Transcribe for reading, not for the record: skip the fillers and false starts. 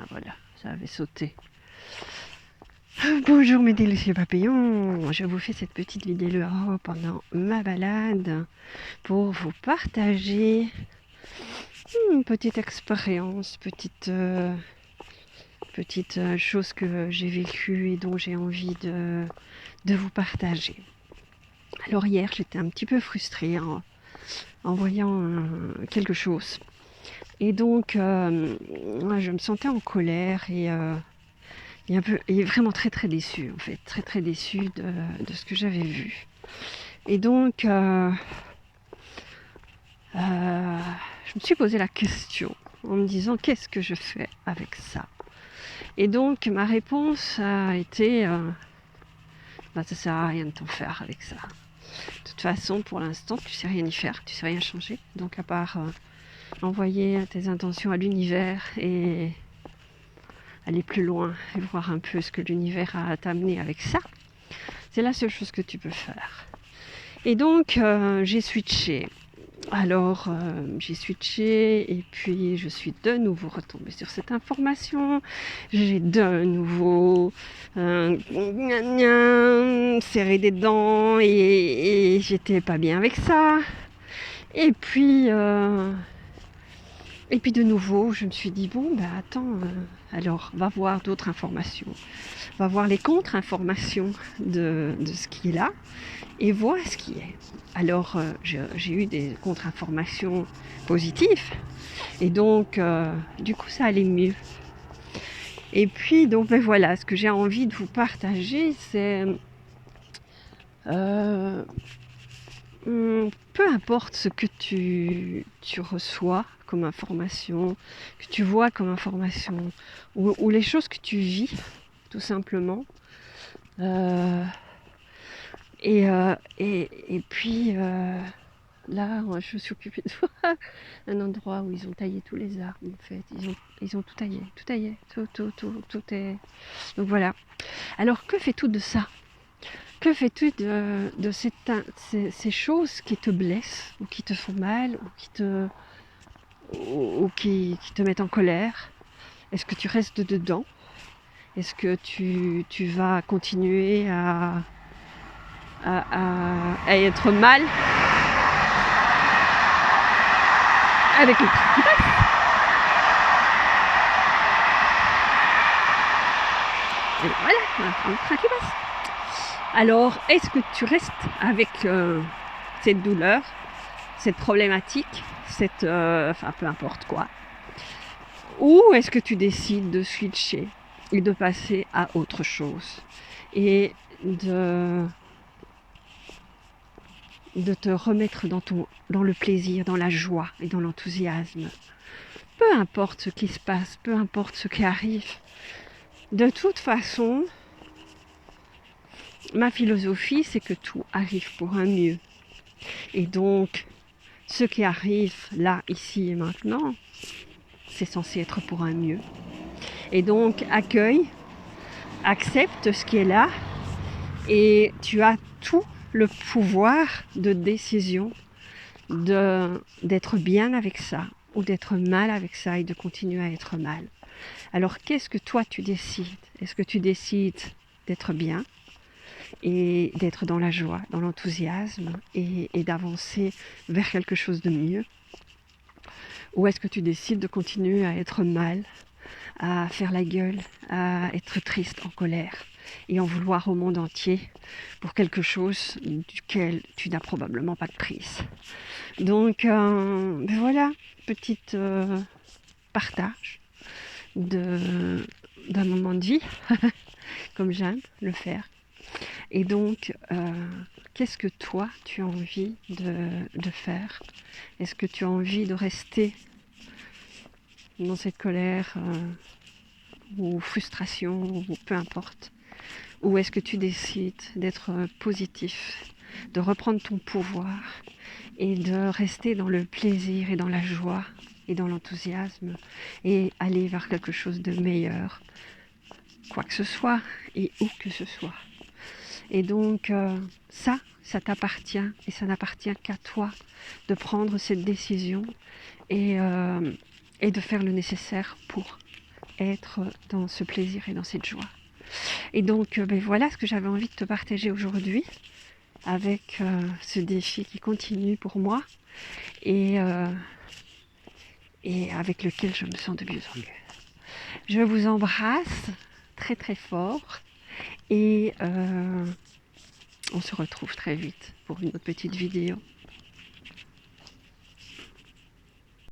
Ah voilà, ça avait sauté. Bonjour mes délicieux papillons, je vous fais cette petite vidéo pendant ma balade pour vous partager une petite expérience, petite chose que j'ai vécue et dont j'ai envie de vous partager. Alors hier j'étais un petit peu frustrée en voyant quelque chose et donc je me sentais en colère et vraiment très déçue en fait, très déçue de ce que j'avais vu. Et donc je me suis posé la question en me disant qu'est-ce que je fais avec ça. Et donc ma réponse a été ça sert à rien de t'en faire avec ça. De toute façon pour l'instant tu sais rien y faire, tu sais rien changer, donc à part envoyer tes intentions à l'univers et aller plus loin et voir un peu ce que l'univers a à t'amener avec ça, c'est la seule chose que tu peux faire. Et donc j'ai switché. Alors j'ai switché et puis je suis de nouveau retombée sur cette information. J'ai de nouveau serré des dents et j'étais pas bien avec ça. Et puis de nouveau, je me suis dit, bon, ben attends, alors va voir d'autres informations, va voir les contre-informations de ce qui est là et vois ce qui est. Alors, j'ai eu des contre-informations positives et donc, du coup, ça allait mieux. Et puis, donc, ben voilà, ce que j'ai envie de vous partager, c'est peu importe ce que tu reçois comme information, que tu vois comme information, ou les choses que tu vis, tout simplement. Et puis là, je me suis occupée de voir un endroit où ils ont taillé tous les arbres, en fait. Ils ont tout taillé, tout est... Donc voilà. Alors, que fais-tu de ça ? Que fais-tu de ces choses qui te blessent, ou qui te font mal, ou qui te mettent en colère ? Est-ce que tu restes dedans ? Est-ce que tu vas continuer à être mal avec le train qui passe ? Et voilà, le train qui passe. Alors, est-ce que tu restes avec cette douleur, cette problématique, enfin peu importe quoi, ou est-ce que tu décides de switcher et de passer à autre chose et de te remettre dans le plaisir, dans la joie et dans l'enthousiasme. Peu importe ce qui se passe, peu importe ce qui arrive. De toute façon, ma philosophie, c'est que tout arrive pour un mieux. Et donc, ce qui arrive là, ici et maintenant, c'est censé être pour un mieux. Et donc, accueille, accepte ce qui est là, et tu as tout le pouvoir de décision d'être bien avec ça ou d'être mal avec ça et de continuer à être mal. Alors qu'est-ce que toi tu décides ? Est-ce que tu décides d'être bien et d'être dans la joie, dans l'enthousiasme et d'avancer vers quelque chose de mieux ? Ou est-ce que tu décides de continuer à être mal, à faire la gueule, à être triste, en colère et en vouloir au monde entier pour quelque chose duquel tu n'as probablement pas de prise. Donc voilà, petite partage d'un moment de vie, comme j'aime le faire. Et donc, qu'est-ce que toi, tu as envie de faire ? Est-ce que tu as envie de rester dans cette colère ou frustration, ou peu importe ? Ou est-ce que tu décides d'être positif, de reprendre ton pouvoir et de rester dans le plaisir et dans la joie et dans l'enthousiasme et aller vers quelque chose de meilleur, quoi que ce soit et où que ce soit. Et donc ça t'appartient et ça n'appartient qu'à toi de prendre cette décision et de faire le nécessaire pour. être dans ce plaisir et dans cette joie. Et donc, voilà ce que j'avais envie de te partager aujourd'hui avec ce défi qui continue pour moi et avec lequel je me sens de mieux en mieux. Je vous embrasse très très fort et on se retrouve très vite pour une autre petite vidéo.